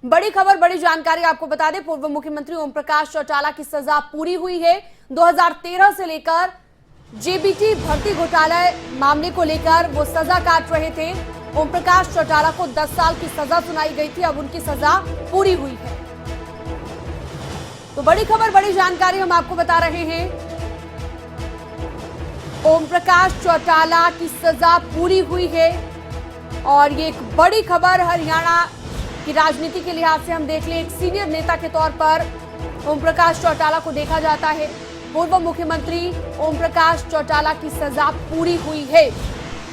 बड़ी खबर, बड़ी जानकारी आपको बता दें, पूर्व मुख्यमंत्री ओम प्रकाश चौटाला की सजा पूरी हुई है। 2013 से लेकर जेबीटी भर्ती घोटाला मामले को लेकर वो सजा काट रहे थे। ओम प्रकाश चौटाला को 10 साल की सजा सुनाई गई थी, अब उनकी सजा पूरी हुई है। तो बड़ी खबर, बड़ी जानकारी हम आपको बता रहे हैं। ओम प्रकाश चौटाला की सजा पूरी हुई है और ये एक बड़ी खबर हरियाणा की राजनीति के लिहाज से हम देख लें, एक सीनियर नेता के तौर पर ओम प्रकाश चौटाला को देखा जाता है। पूर्व मुख्यमंत्री ओम प्रकाश चौटाला की सजा पूरी हुई है।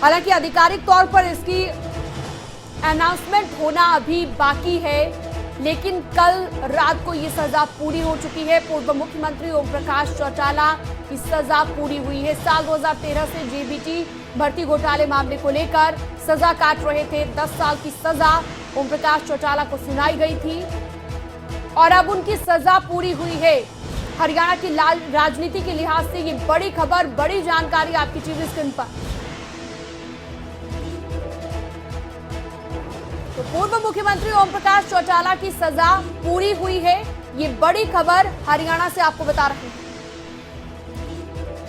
हालांकि आधिकारिक तौर पर इसकी अनाउंसमेंट होना अभी बाकी है, लेकिन कल रात को ये सजा पूरी हो चुकी है। पूर्व मुख्यमंत्री ओम प्रकाश चौटाला की सजा पूरी हुई है। साल 2013 से जेबीटी भर्ती घोटाले मामले को लेकर सजा काट रहे थे। 10 साल की सजा ओम प्रकाश चौटाला को सुनाई गई थी और अब उनकी सजा पूरी हुई है। हरियाणा की राजनीति के लिहाज से ये बड़ी खबर, बड़ी जानकारी आपकी टीवी स्क्रीन पर। तो पूर्व मुख्यमंत्री ओम प्रकाश चौटाला की सजा पूरी हुई है, ये बड़ी खबर हरियाणा से आपको बता रहे हैं।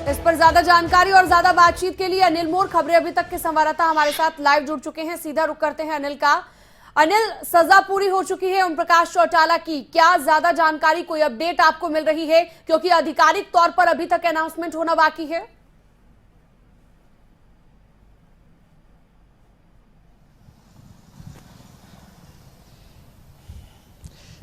इस पर ज्यादा जानकारी और ज्यादा बातचीत के लिए अनिल मोर, खबरें अभी तक के संवाददाता हमारे साथ लाइव जुड़ चुके हैं। सीधा रुख करते हैं अनिल का। अनिल, सजा पूरी हो चुकी है ओम प्रकाश चौटाला की, क्या ज्यादा जानकारी, कोई अपडेट आपको मिल रही है? क्योंकि आधिकारिक तौर पर अभी तक अनाउंसमेंट होना बाकी है।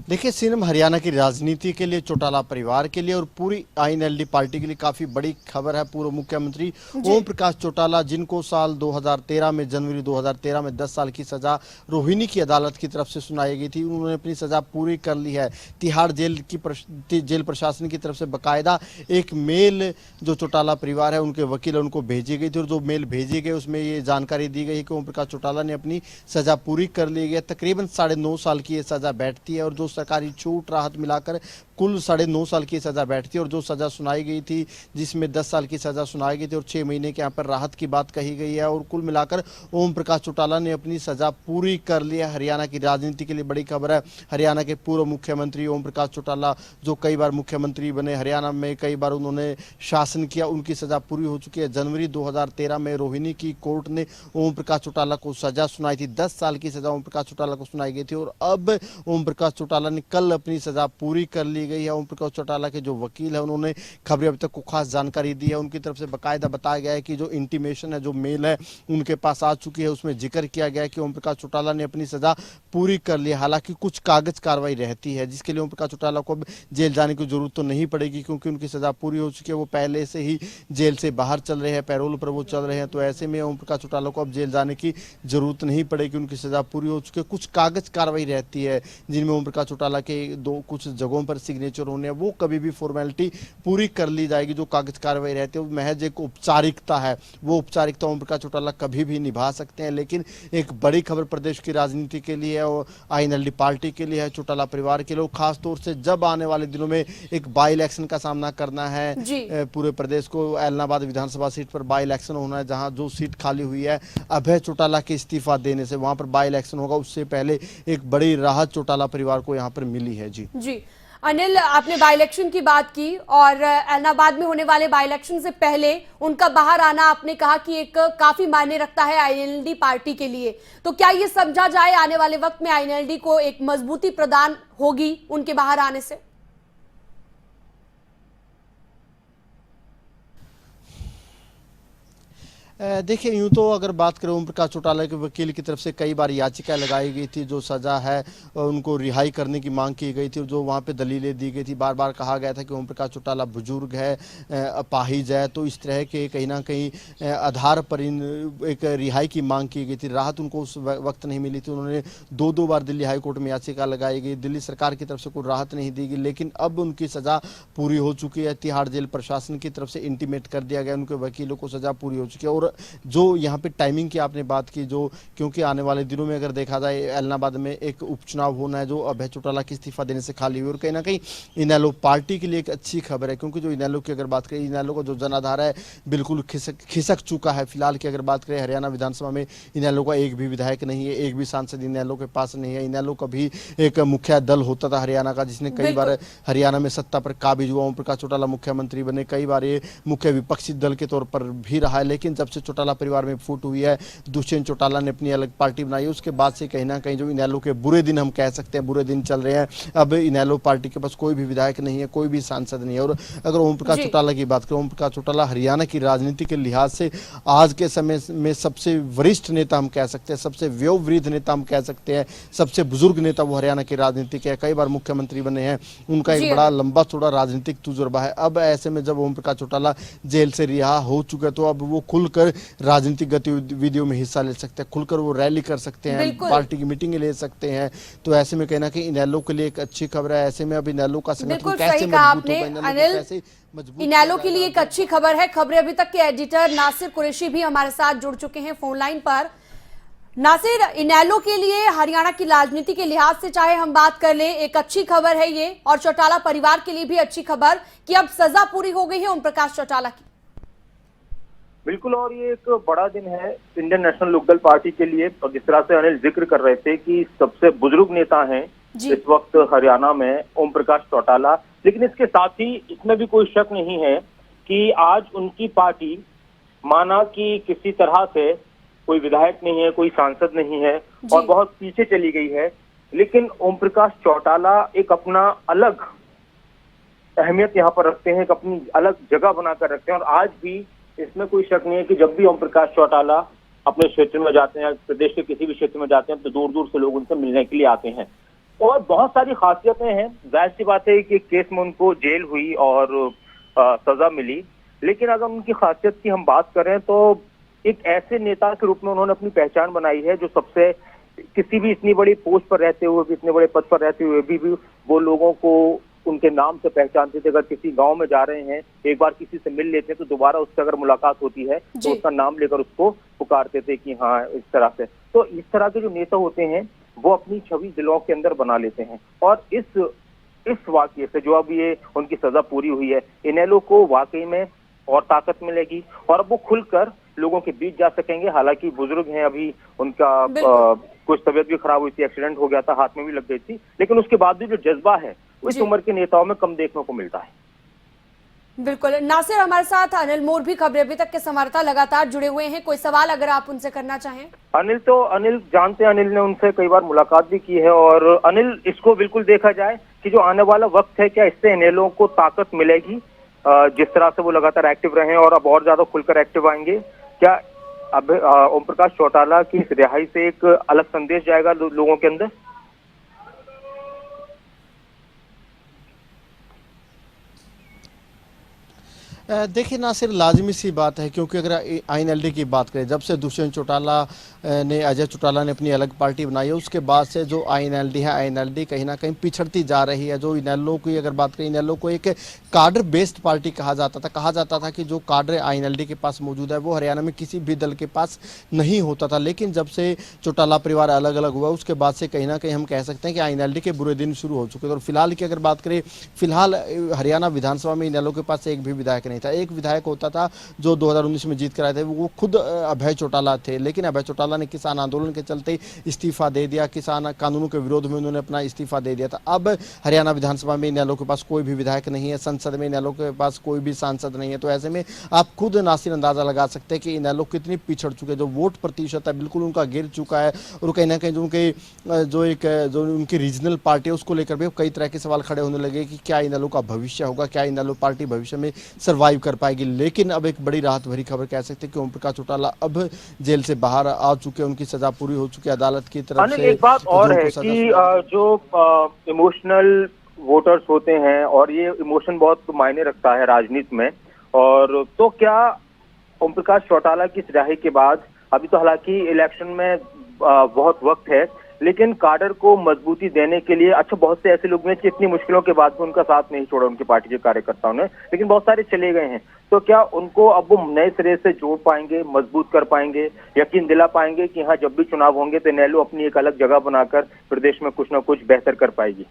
देखिए सीएम, हरियाणा की राजनीति के लिए, चौटाला परिवार के लिए और पूरी आईएनएलडी पार्टी के लिए काफी बड़ी खबर है। पूर्व मुख्यमंत्री ओम प्रकाश चौटाला, जिनको साल 2013 में, जनवरी 2013 में 10 साल की सजा रोहिणी की अदालत की तरफ से सुनाई गई थी, उन्होंने अपनी सजा पूरी कर ली है। तिहाड़ जेल प्रशासन की तरफ से बाकायदा एक मेल जो चौटाला परिवार है उनके वकील उनको भेजी गई थी और जो मेल भेजी गई उसमें ये जानकारी दी गई कि ओम प्रकाश चौटाला ने अपनी सजा पूरी कर ली है। तकरीबन 9.5 साल की ये सजा बैठती है और जो सरकारी छूट राहत मिलाकर कुल 9.5 साल की सजा बैठती है। और जो सजा सुनाई गई थी, जिसमें 10 साल की सजा सुनाई गई थी और 6 महीने के यहाँ पर राहत की बात कही गई है, और कुल मिलाकर ओम प्रकाश चौटाला ने अपनी सजा पूरी कर ली है। हरियाणा की राजनीति के लिए बड़ी खबर है। हरियाणा के पूर्व मुख्यमंत्री ओम प्रकाश चौटाला, जो कई बार मुख्यमंत्री बने, हरियाणा में कई बार उन्होंने शासन किया, उनकी सजा पूरी हो चुकी है। जनवरी 2013 में रोहिणी की कोर्ट ने ओम प्रकाश चौटाला को सजा सुनाई थी। 10 साल की सजा ओम प्रकाश चौटाला को सुनाई गई थी और अब ओम प्रकाश चौटाला ने कल अपनी सजा पूरी कर ली गई है। ओम प्रकाश चौटाला के जो वकील है उन्होंने खबरें अभी तक को खास जानकारी दी है। उनकी तरफ से बाकायदा बताया गया है कि जो इंटीमेशन है, जो मेल है उनके पास आ चुकी है, उसमें जिक्र किया गया है कि ओम प्रकाश चौटाला ने अपनी सजा पूरी कर ली। हालांकि कुछ कागज कार्रवाई रहती है जिसके लिए ओम प्रकाश चौटाला को अब जेल जाने की जरूरत तो नहीं पड़ेगी, क्योंकि उनकी सजा पूरी हो चुकी है। वो पहले से ही जेल से बाहर चल रहे हैं, पैरोल पर वो चल रहे हैं, तो ऐसे में ओम प्रकाश चौटाला को अब जेल जाने की जरूरत नहीं पड़ेगी, उनकी सजा पूरी हो चुकी है। कुछ कागज कार्रवाई रहती है जिनमें ओम प्रकाश चौटाला के कुछ जगहों पर सिग्नेचर होने हैं, वो कभी भी फॉर्मेलिटी पूरी कर ली जाएगी। जो कागज कार्रवाई रहती है वो महज एक औपचारिकता है, वो औपचारिकता ओम प्रकाश चौटाला कभी भी निभा सकते हैं। लेकिन एक बड़ी खबर प्रदेश की राजनीति के लिए है और आईएनएलडी पार्टी के लिए है, चौटाला परिवार के लिए, खासतौर से जब आने वाले दिनों में एक बाई इलेक्शन का सामना करना है पूरे प्रदेश को। एलनाबाद विधानसभा सीट पर बाई इलेक्शन होना है, जहां जो सीट खाली हुई है अभय चौटाला के इस्तीफा देने से, वहां पर बाई इलेक्शन होगा। उससे पहले एक बड़ी राहत चौटाला परिवार को यहाँ पर मिली है। जी अनिल, आपने बाई इलेक्शन की बात की और एलनाबाद में होने वाले बाई इलेक्शन से पहले उनका बाहर आना आपने कहा कि एक काफी मायने रखता है आईएनएलडी पार्टी के लिए। तो क्या ये समझा जाए आने वाले वक्त में आईएनएलडी को एक मजबूती प्रदान होगी उनके बाहर आने से? देखिए, यूँ तो अगर बात करें, ओम प्रकाश चौटाला के वकील की तरफ से कई बार याचिका लगाई गई थी, जो सज़ा है उनको रिहाई करने की मांग की गई थी और जो वहाँ पे दलीलें दी गई थी। बार बार कहा गया था कि ओम प्रकाश चौटाला बुजुर्ग है, अपाहिज है, तो इस तरह के कहीं ना कहीं आधार पर एक रिहाई की मांग की गई थी। राहत उनको उस वक्त नहीं मिली थी। उन्होंने 2 बार दिल्ली हाईकोर्ट में याचिका लगाई गई, दिल्ली सरकार की तरफ से कोई राहत नहीं दी गई। लेकिन अब उनकी सज़ा पूरी हो चुकी है। तिहाड़ जेल प्रशासन की तरफ से इंटीमेट कर दिया गया, उनके वकीलों को सज़ा पूरी हो चुकी है और और जो यहाँ पे टाइमिंग की आपने बात की, जो क्योंकि आने वाले दिनों में अगर देखा जाए एलनाबाद में एक उपचुनाव होना है जो अभय चौटाला के इस्तीफा देने से खाली हुई, और कहीं ना कहीं इनेलो पार्टी के लिए एक अच्छी खबर है, क्योंकि जो इनेलो की अगर बात करें, इनेलो का जो जनाधार है बिल्कुल खिसक चुका है। फिलहाल की अगर बात करें हरियाणा विधानसभा में इनेलो का एक भी विधायक नहीं है, एक भी सांसद इनेलो के पास नहीं है। इनेलो का भी एक मुख्य दल होता था हरियाणा का, जिसने कई बार हरियाणा में सत्ता पर काबिज हुआ। ओम प्रकाश चौटाला मुख्यमंत्री बने, कई बार ये मुख्य विपक्षी दल के तौर पर भी रहा है। लेकिन जब से चौटाला परिवार में फूट हुई है, दुष्यंत चौटाला ने अपनी अलग पार्टी बनाई, उसके बाद से कहीं ना कहीं जो इनेलो के बुरे दिन हम कह सकते हैं, बुरे दिन चल रहे हैं। अब इनेलो पार्टी के पास कोई भी विधायक नहीं है, कोई भी सांसद नहीं है। और अगर ओम प्रकाश चौटाला की बात करें, ओम प्रकाश चौटाला हरियाणा की राजनीति के लिहाज से आज के समय में सबसे वरिष्ठ नेता हम कह सकते हैं, सबसे वयोवृद्ध नेता हम कह सकते हैं, सबसे बुजुर्ग नेता वो हरियाणा की राजनीति के, कई बार मुख्यमंत्री बने हैं, उनका एक बड़ा लंबा चौड़ा राजनीतिक तजुर्बा है। अब ऐसे में जब ओम प्रकाश चौटाला जेल से रिहा हो चुके तो अब वो खुलकर राजनीतिक गतिविधियों में हिस्सा ले सकते हैं, खुलकर वो रैली कर सकते हैं, पार्टी की मीटिंग ले सकते हैं। तो ऐसे में कहना कि इनेलो के लिए एक अच्छी खबर है। ऐसे में अब इनेलो का संगठन कैसे मजबूत होगा, इनेलो के लिए एक अच्छी खबर है। खबरें अभी तक के एडिटर नासिर कुरैशी भी हमारे साथ जुड़ चुके हैं फोन लाइन पर। नासिर, इनेलो के लिए हरियाणा की राजनीति के लिहाज से चाहे हम बात कर लें, एक अच्छी खबर है ये, और चौटाला परिवार के लिए भी अच्छी खबर कि अब सजा पूरी हो गई है ओम प्रकाश चौटाला की। बिल्कुल, और ये एक बड़ा दिन है इंडियन नेशनल लोकदल पार्टी के लिए। और जिस तरह से अनिल जिक्र कर रहे थे कि सबसे बुजुर्ग नेता हैं इस वक्त हरियाणा में ओम प्रकाश चौटाला, लेकिन इसके साथ ही इसमें भी कोई शक नहीं है कि आज उनकी पार्टी माना कि किसी तरह से कोई विधायक नहीं है, कोई सांसद नहीं है और बहुत पीछे चली गई है, लेकिन ओम प्रकाश चौटाला एक अपना अलग अहमियत यहाँ पर रखते हैं, एक अपनी अलग जगह बनाकर रखते हैं। और आज भी इसमें कोई शक नहीं है कि जब भी ओम प्रकाश चौटाला अपने क्षेत्र में जाते हैं, प्रदेश के किसी भी क्षेत्र में जाते हैं, तो दूर दूर से लोग उनसे मिलने के लिए आते हैं। और बहुत सारी खासियतें हैं। जाहिर सी बात है कि केस में उनको जेल हुई और सजा मिली, लेकिन अगर उनकी खासियत की हम बात करें तो एक ऐसे नेता के रूप में उन्होंने अपनी पहचान बनाई है जो सबसे किसी भी इतनी बड़ी पोस्ट पर रहते हुए भी, इतने बड़े पद पर रहते हुए भी वो लोगों को उनके नाम से पहचानते थे। अगर किसी गांव में जा रहे हैं, एक बार किसी से मिल लेते हैं तो दोबारा उससे अगर मुलाकात होती है तो उसका नाम लेकर उसको पुकारते थे कि हाँ, इस तरह से। तो इस तरह के जो नेता होते हैं वो अपनी छवि दिलों के अंदर बना लेते हैं। और इस वाकये से जो अब ये उनकी सजा पूरी हुई है, इनेलो को वाकई में और ताकत मिलेगी और अब वो खुलकर लोगों के बीच जा सकेंगे। हालांकि बुजुर्ग हैं, अभी उनका कुछ तबीयत भी खराब हुई थी, एक्सीडेंट हो गया था, हाथ में भी लग गई थी, लेकिन उसके बाद भी जो जज्बा है इस उम्र के नेताओं में कम देखने को मिलता है। बिल्कुल नासिर, हमारे साथ अनिल मोर भी खबरें अभी तक के संवाददाता लगातार जुड़े हुए हैं, कोई सवाल अगर आप उनसे करना चाहें। अनिल जानते हैं, अनिल ने उनसे कई बार मुलाकात भी की है। और अनिल, इसको बिल्कुल देखा जाए कि जो आने वाला वक्त है, क्या इससे इनेलो को ताकत मिलेगी? जिस तरह से वो लगातार एक्टिव रहे और अब और ज्यादा खुलकर एक्टिव आएंगे, क्या अब ओम प्रकाश चौटाला की रिहाई से एक अलग संदेश जाएगा लोगों के अंदर? देखिए नासिर, लाजमी सी बात है, क्योंकि अगर आईएनएलडी की बात करें, जब से दुष्यंत चौटाला ने, अजय चौटाला ने अपनी अलग पार्टी बनाई है, उसके बाद से जो आईएनएलडी है, आईएनएलडी कहीं ना कहीं पिछड़ती जा रही है। जो इनेलो की अगर बात करें, इनेलो को एक काडर बेस्ड पार्टी कहा जाता था कि जो काडर आईएनएलडी के पास मौजूद है वो हरियाणा में किसी भी दल के पास नहीं होता था। लेकिन जब से चौटाला परिवार अलग अलग हुआ, उसके बाद से कहीं ना कहीं हम कह सकते हैं कि आईएनएलडी के बुरे दिन शुरू हो चुके थे। और फिलहाल की अगर बात करें, फिलहाल हरियाणा विधानसभा में इनेलो के पास एक भी विधायक नहीं था। एक विधायक होता था जो 2019 में जीत कर आए थे, वो खुद अभय चौटाला थे, लेकिन अभय चौटाला ने किसान आंदोलन के चलते इस्तीफा दे दिया, किसान कानूनों के विरोध में उन्होंने अपना इस्तीफा दे दिया था। अब हरियाणा विधानसभा में इनेलो के पास कोई भी विधायक नहीं है, संसद में इनेलो के पास कोई भी सांसद नहीं है। तो ऐसे में आप खुद नासिर अंदाजा लगा सकते हैं कि इनेलो कितनी पिछड़ चुके, जो वोट प्रतिशत है बिल्कुल उनका गिर चुका है। और कहीं ना कहीं जो उनकी रीजनल पार्टी है उसको लेकर भी कई तरह के सवाल खड़े होने लगे कि क्या इनेलो का भविष्य होगा, क्या इनेलो पार्टी भविष्य में सर्वाइव कर पाएगी। लेकिन अब एक बड़ी राहत भरी खबर कह सकते हैं कि ओम प्रकाश चौटाला अब जेल से बाहर आ चुके हैं, उनकी सजा पूरी हो चुकी है अदालत की तरफ से। एक बात और है कि जो इमोशनल वोटर्स होते हैं, और ये इमोशन बहुत मायने रखता है राजनीति में, और तो क्या ओम प्रकाश चौटाला की रिहाई के बाद, अभी तो हालांकि इलेक्शन में बहुत वक्त है, लेकिन काडर को मजबूती देने के लिए अच्छा बहुत से ऐसे लोग हैं कि इतनी मुश्किलों के बाद भी उनका साथ नहीं छोड़ा उनकी पार्टी के कार्यकर्ताओं ने, लेकिन बहुत सारे चले गए हैं। तो क्या उनको अब वो नए सिरे से जोड़ पाएंगे, मजबूत कर पाएंगे, यकीन दिला पाएंगे कि हाँ जब भी चुनाव होंगे तो इनेलो अपनी एक अलग जगह बनाकर प्रदेश में कुछ ना कुछ बेहतर कर पाएगी?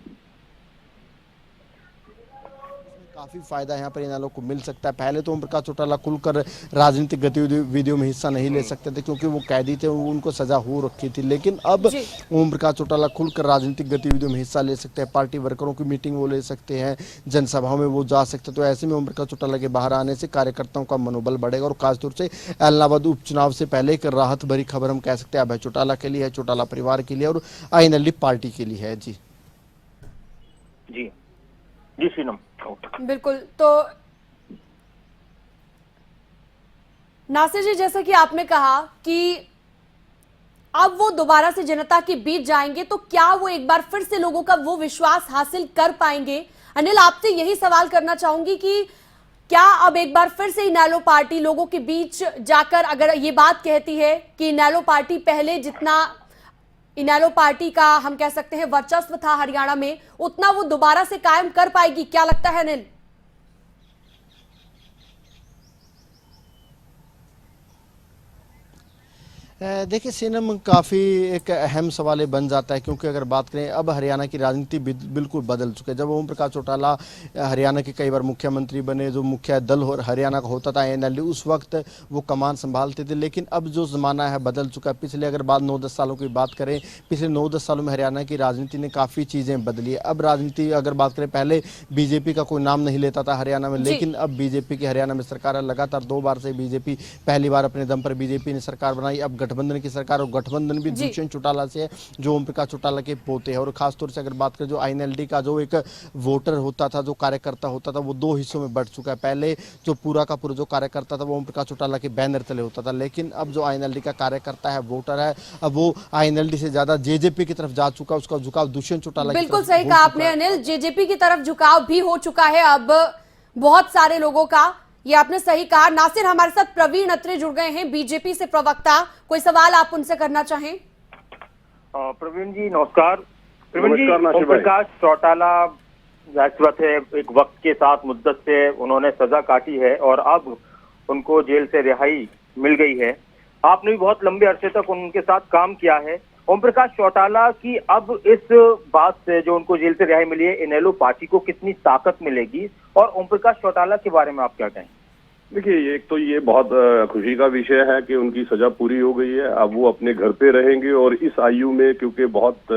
काफी फायदा यहाँ पर इनेलो को मिल सकता है। पहले तो ओम प्रकाश चौटाला खुलकर राजनीतिक गतिविधियों में हिस्सा नहीं ले सकते थे क्योंकि वो कैदी थे, उनको सजा हो रखी थी, लेकिन अब ओम प्रकाश चौटाला खुलकर राजनीतिक गतिविधियों में हिस्सा ले सकते हैं। पार्टी वर्करों की मीटिंग वो ले सकते हैं, जनसभाओं में वो जा सकते हैं। तो ऐसे में ओम प्रकाश चौटाला के बाहर आने से कार्यकर्ताओं का मनोबल बढ़ेगा और खासतौर से इलाहाबाद उपचुनाव से पहले एक राहत भरी खबर हम कह सकते हैं अभय चौटाला के लिए है, चौटाला परिवार के लिए और INLD पार्टी के लिए है। जी जी जी शीनम, बिल्कुल। तो नासिर जी, जैसा कि आपने कहा कि अब वो दोबारा से जनता के बीच जाएंगे, तो क्या वो एक बार फिर से लोगों का वो विश्वास हासिल कर पाएंगे? अनिल, आपसे यही सवाल करना चाहूंगी कि क्या अब एक बार फिर से इनेलो पार्टी लोगों के बीच जाकर अगर ये बात कहती है कि इनेलो पार्टी पहले जितना इनेलो पार्टी का हम कह सकते हैं वर्चस्व था हरियाणा में, उतना वो दोबारा से कायम कर पाएगी? क्या लगता है अनिल? देखिए सीनम, काफ़ी एक अहम सवाल बन जाता है क्योंकि अगर बात करें अब हरियाणा की राजनीति बिल्कुल बदल चुकी है। जब ओम प्रकाश चौटाला हरियाणा के कई बार मुख्यमंत्री बने, जो मुख्य दल हरियाणा का होता था INLD, उस वक्त वो कमान संभालते थे, लेकिन अब जो ज़माना है बदल चुका है। पिछले अगर बात 9-10 सालों की बात करें, पिछले 9-10 सालों में हरियाणा की राजनीति ने काफ़ी चीज़ें बदली है। अब राजनीति अगर बात करें, पहले BJP का कोई नाम नहीं लेता था हरियाणा में, लेकिन अब BJP की हरियाणा में सरकार है। लगातार 2 बार से BJP, पहली बार अपने दम पर BJP ने सरकार बनाई, अब गठबंधन की सरकार, और गठबंधन भी दुष्यंत चौटाला से है जो ओम प्रकाश चौटाला के पोते हैं। और खासतौर से अगर बात करें, जो INLD का जो एक वोटर होता था, जो कार्यकर्ता होता था, वो 2 हिस्सों में बढ़ चुका है। पहले जो पूरा का पूरा जो कार्यकर्ता था वो ओम प्रकाश चौटाला के बैनर तले होता था, लेकिन अब जो INLD का कार्यकर्ता है, वोटर है, अब वो INLD से ज्यादा JJP की तरफ जा चुका, उसका झुकाव दुष्यंत चौटाला की तरफ। बिल्कुल सही कहा आपने अनिल, JJP की तरफ झुकाव भी हो चुका है अब बहुत सारे लोगों का, ये आपने सही कहा। नासिर, हमारे साथ प्रवीण अत्रे जुड़ गए हैं, BJP से प्रवक्ता, कोई सवाल आप उनसे करना चाहें? प्रवीण जी नमस्कार। प्रवीण जी, ओम प्रकाश चौटाला जाहिर बात है एक वक्त के साथ मुद्दत से उन्होंने सजा काटी है और अब उनको जेल से रिहाई मिल गई है। आपने भी बहुत लंबे अरसे तक उनके साथ काम किया है। ओम प्रकाश चौटाला की अब इस बात से जो उनको जेल से रिहाई मिली है, इनेलो पार्टी को कितनी ताकत मिलेगी, और ओम प्रकाश चौटाला के बारे में आप क्या कहें? देखिए, एक तो ये बहुत खुशी का विषय है कि उनकी सजा पूरी हो गई है। अब वो अपने घर पे रहेंगे और इस आयु में, क्योंकि बहुत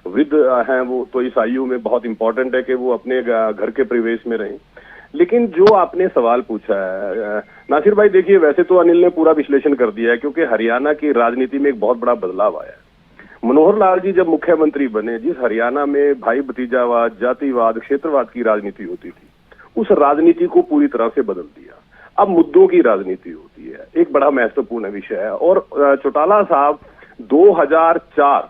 वृद्ध हैं वो, तो इस आयु में बहुत इंपॉर्टेंट है कि वो अपने घर के परिवेश में रहें। लेकिन जो आपने सवाल पूछा है नासिर भाई, देखिए वैसे तो अनिल ने पूरा विश्लेषण कर दिया है, क्योंकि हरियाणा की राजनीति में एक बहुत बड़ा बदलाव आया है। मनोहर लाल जी जब मुख्यमंत्री बने, जिस हरियाणा में भाई भतीजावाद, जातिवाद, क्षेत्रवाद की राजनीति होती थी, उस राजनीति को पूरी तरह से बदल दिया। अब मुद्दों की राजनीति होती है, एक बड़ा महत्वपूर्ण विषय है। और चौटाला साहब 2004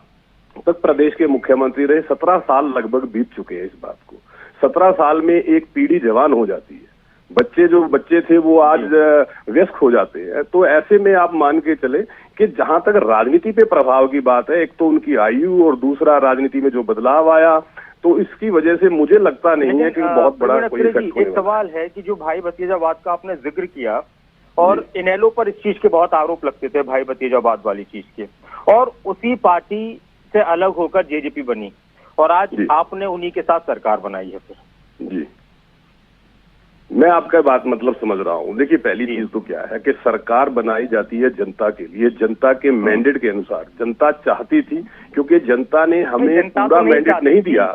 तक प्रदेश के मुख्यमंत्री रहे, 17 साल लगभग बीत चुके हैं इस बात को। 17 साल में एक पीढ़ी जवान हो जाती है, जो बच्चे थे वो आज वयस्क हो जाते हैं। तो ऐसे में आप मान के चले कि जहां तक राजनीति पे प्रभाव की बात है, एक तो उनकी आयु और दूसरा राजनीति में जो बदलाव आया, तो इसकी वजह से मुझे लगता नहीं है कि बहुत बड़ा कोई इफेक्ट एक सवाल है कि जो भाई भतीजावाद का आपने जिक्र किया, और इनेलो पर इस चीज के बहुत आरोप लगते थे, भाई भतीजावाद वाली चीज के, और उसी पार्टी से अलग होकर JJP बनी और आज आपने उन्हीं के साथ सरकार बनाई है। फिर जी, मैं आपका बात मतलब समझ रहा हूँ। देखिए, पहली चीज तो क्या है कि सरकार बनाई जाती है जनता के लिए, जनता के मैंडेट के अनुसार। जनता चाहती थी, क्योंकि जनता ने हमें पूरा मैंडेट नहीं दिया।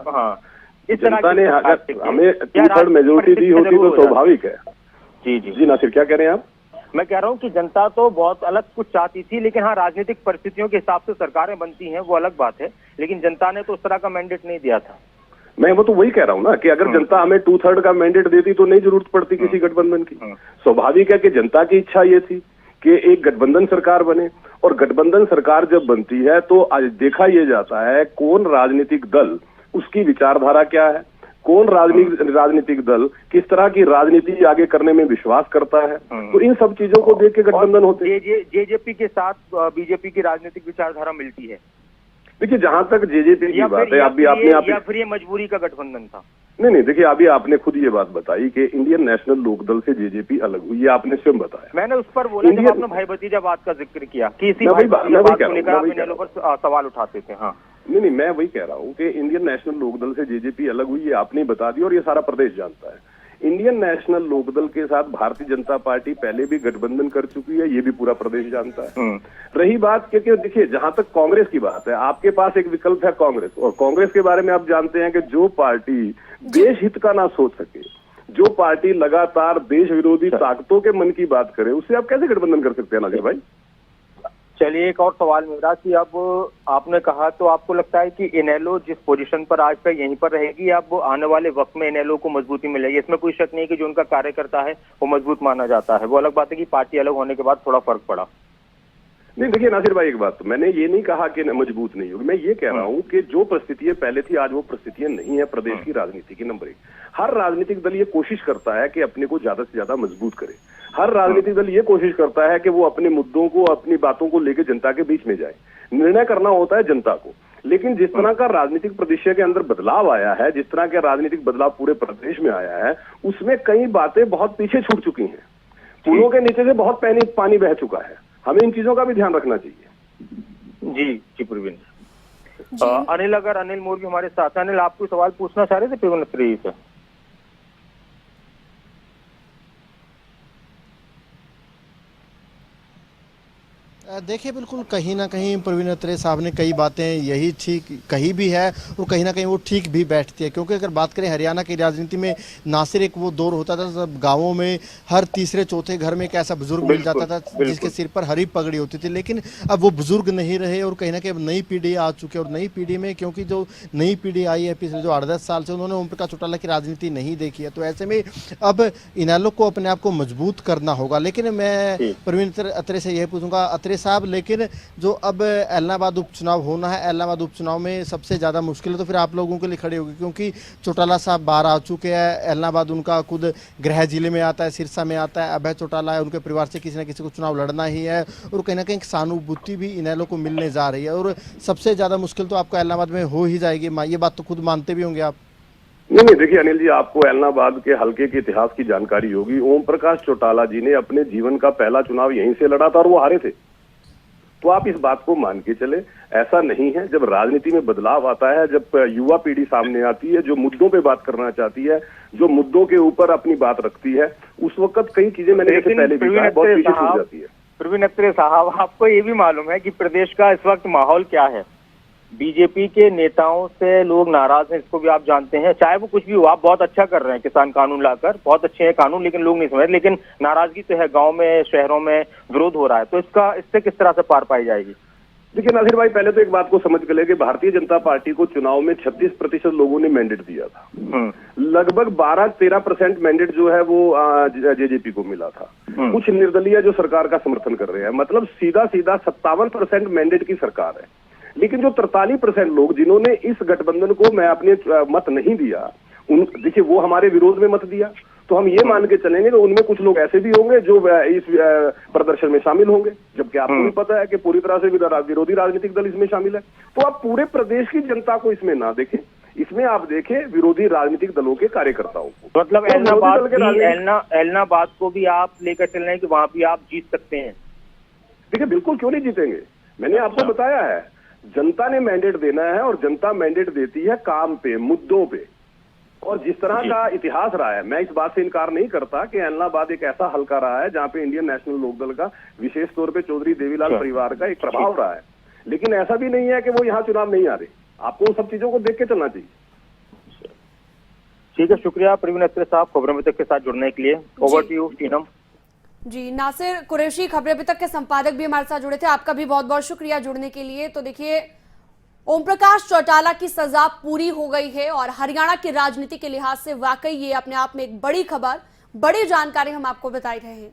जनता ने अगर हमें 2/3 मेजोरिटी दी होती तो स्वाभाविक है। जी नासिर, क्या कह रहे हैं आप? मैं कह रहा हूँ कि जनता तो बहुत अलग कुछ चाहती थी, लेकिन हाँ, राजनीतिक परिस्थितियों के हिसाब से सरकारें बनती हैं, वो अलग बात है, लेकिन जनता ने तो उस तरह का मैंडेट नहीं दिया था। मैं वो तो वही कह रहा हूँ ना कि अगर जनता हमें 2/3 का मैंडेट देती तो नहीं जरूरत पड़ती किसी गठबंधन की। स्वाभाविक है कि जनता की इच्छा ये थी कि एक गठबंधन सरकार बने, और गठबंधन सरकार जब बनती है तो आज देखा यह जाता है कौन राजनीतिक दल, उसकी विचारधारा क्या है, कौन राजनीतिक दल किस तरह की राजनीति आगे करने में विश्वास करता है। तो इन सब चीजों को देख के गठबंधन होते हैं। JJP के साथ BJP की राजनीतिक विचारधारा मिलती है। देखिए, जहां तक जेजेपी की बात है, अभी या फिर ये मजबूरी का गठबंधन था? नहीं, देखिए, अभी आपने खुद ये बात बताई कि इंडियन नेशनल लोकदल से जेजेपी अलग हुई, ये आपने स्वयं बताया। मैंने उस पर बोला जब आपने भाई भतीजा बात का जिक्र किया कि इसी भाई भतीजा बात को लेकर आप इनेलो पर सवाल उठाते थे। हाँ, नहीं, मैं वही कह रहा हूँ कि इंडियन नेशनल लोकदल से जेजेपी अलग हुई, ये आपने बता दिया और ये सारा प्रदेश जानता है। इंडियन नेशनल लोकदल के साथ भारतीय जनता पार्टी पहले भी गठबंधन कर चुकी है, ये भी पूरा प्रदेश जानता है। रही बात क्योंकि देखिए, जहां तक कांग्रेस की बात है, आपके पास एक विकल्प है कांग्रेस, और कांग्रेस के बारे में आप जानते हैं कि जो पार्टी देश हित का ना सोच सके, जो पार्टी लगातार देश विरोधी ताकतों के मन की बात करे, उससे आप कैसे गठबंधन कर सकते हैं नाजिर भाई? चलिए, एक और सवाल मेरा कि अब आपने कहा, तो आपको लगता है कि इनेलो जिस पोजीशन पर आज तक यहीं पर रहेगी, अब आने वाले वक्त में इनेलो को मजबूती मिलेगी? इसमें कोई शक नहीं कि जो उनका कार्यकर्ता है वो मजबूत माना जाता है। वो अलग बात है कि पार्टी अलग होने के बाद थोड़ा फर्क पड़ा। नहीं, देखिए नासिर भाई, एक बात, तो मैंने ये नहीं कहा कि मजबूत नहीं होगी, मैं ये कह रहा हूँ कि जो परिस्थितियां पहले थी आज वो परिस्थितियां नहीं है प्रदेश की राजनीति की। नंबर 1, हर राजनीतिक दल ये कोशिश करता है कि अपने को ज्यादा से ज्यादा मजबूत करे। हर राजनीतिक दल ये कोशिश करता है कि वो अपने मुद्दों को, अपनी बातों को लेकर जनता के बीच में जाए। निर्णय करना होता है जनता को, लेकिन जिस तरह का राजनीतिक परिदृश्य के अंदर बदलाव आया है, जिस तरह का राजनीतिक बदलाव पूरे प्रदेश में आया है, उसमें कई बातें बहुत पीछे छूट चुकी हैं। पुलों के नीचे से बहुत पानी बह चुका है। हमें इन चीजों का भी ध्यान रखना चाहिए। जी प्रवीण। अनिल, अगर अनिल मोर भी हमारे साथ हैं। अनिल, आपको सवाल पूछना चाह रहे थे प्रवीण अत्रेय से? देखिए, बिल्कुल कहीं ना कहीं प्रवीण अत्रेय साहब ने कई बातें यही ठीक कही भी है और कहीं ना कहीं वो ठीक भी बैठती है, क्योंकि अगर बात करें हरियाणा की राजनीति में, ना सिर्फ एक वो दौर होता था जब गांवों में हर तीसरे चौथे घर में एक ऐसा बुजुर्ग मिल जाता था जिसके सिर पर हरी पगड़ी होती थी, लेकिन अब वो बुजुर्ग नहीं रहे और कहीं ना कहीं अब नई पीढ़ी आ चुकी है। और नई पीढ़ी में, क्योंकि जो नई पीढ़ी आई है पिछले जो 8-10 साल से, उन्होंने ओम प्रकाश चौटाला की राजनीति नहीं देखी है, तो ऐसे में अब इनेलो को अपने आप को मजबूत करना होगा। लेकिन मैं प्रवीण अत्रेय से यही पूछूंगा, अत्रेय साहब, लेकिन जो अब एलनाबाद उपचुनाव होना है, एलनाबाद उपचुनाव में सबसे ज्यादा मुश्किल तो फिर आप लोगों के लिए खड़ी होगी, क्योंकि चौटाला साहब बाहर आ चुके हैं। एलनाबाद उनका खुद गृह जिले में आता है, सिरसा में आता है। अभय चौटाला है, उनके परिवार से किसी न किसी को चुनाव लड़ना ही है और कहीं ना कहीं सहानुभूति भी इनेलो को मिलने जा रही है। और सबसे ज्यादा मुश्किल तो आपको एलनाबाद में हो ही जाएगी, ये बात तो खुद मानते भी होंगे आप। नहीं, देखिए अनिल जी, आपको एलनाबाद के हल्के के इतिहास की जानकारी होगी। ओम प्रकाश चौटाला जी ने अपने जीवन का पहला चुनाव यहीं से लड़ा था और वो हारे थे। तो आप इस बात को मान के चले, ऐसा नहीं है। जब राजनीति में बदलाव आता है, जब युवा पीढ़ी सामने आती है, जो मुद्दों पे बात करना चाहती है, जो मुद्दों के ऊपर अपनी बात रखती है, उस वक्त कई चीजें मैंने जैसे पहले भी कहा, बहुत पीछे छूट जाती है। प्रवीण अत्रेय साहब, आपको ये भी मालूम है कि प्रदेश का इस वक्त माहौल क्या है? बीजेपी के नेताओं से लोग नाराज हैं, इसको भी आप जानते हैं। चाहे वो कुछ भी हो, आप बहुत अच्छा कर रहे हैं किसान कानून लाकर, बहुत अच्छे हैं कानून, लेकिन लोग नहीं समझ। लेकिन नाराजगी तो है, गांव में, शहरों में विरोध हो रहा है, तो इससे किस तरह से पार पाई जाएगी? देखिए नासिर भाई, पहले तो एक बात को समझ के ले कि भारतीय जनता पार्टी को चुनाव में 36% लोगों ने मैंडेट दिया था। लगभग 12-13% मैंडेट जो है वो जेजेपी को मिला था। कुछ निर्दलीय जो सरकार का समर्थन कर रहे हैं, मतलब सीधा 57% मैंडेट की सरकार है। लेकिन जो 43% लोग जिन्होंने इस गठबंधन को मैं अपने मत नहीं दिया, देखिए वो हमारे विरोध में मत दिया, तो हम ये मान के चलेंगे कि उनमें कुछ लोग ऐसे भी होंगे जो इस प्रदर्शन में शामिल होंगे, जबकि आपको भी पता है कि पूरी तरह से विरोधी राजनीतिक दल इसमें शामिल है। तो आप पूरे प्रदेश की जनता को इसमें ना देखें, इसमें आप देखें विरोधी राजनीतिक दलों के कार्यकर्ताओं को। मतलब एलनाबाद को भी आप लेकर चल रहे हैं कि वहां भी आप जीत सकते हैं? देखिए बिल्कुल, क्यों नहीं जीतेंगे। मैंने आपको बताया है, जनता ने मैंडेट देना है और जनता मैंडेट देती है काम पे, मुद्दों पे। और जिस तरह का इतिहास रहा है, मैं इस बात से इनकार नहीं करता कि एलनाबाद एक ऐसा हल्का रहा है जहां पे इंडियन नेशनल लोकदल का, विशेष तौर पे चौधरी देवीलाल परिवार का एक प्रभाव रहा है। लेकिन ऐसा भी नहीं है कि वो यहाँ चुनाव नहीं आ रहे। आपको उन सब चीजों को देख के चलना चाहिए। ठीक है, शुक्रिया प्रवीण अत्रेय साहब खबरों में तक के साथ जुड़ने के लिए। ओवर टू यू टीनम। जी, नासिर कुरैशी खबरें अभी तक के संपादक भी हमारे साथ जुड़े थे, आपका भी बहुत बहुत शुक्रिया जुड़ने के लिए। तो देखिए, ओम प्रकाश चौटाला की सजा पूरी हो गई है और हरियाणा की राजनीति के लिहाज से वाकई ये अपने आप में एक बड़ी खबर, बड़ी जानकारी हम आपको बता रहे हैं।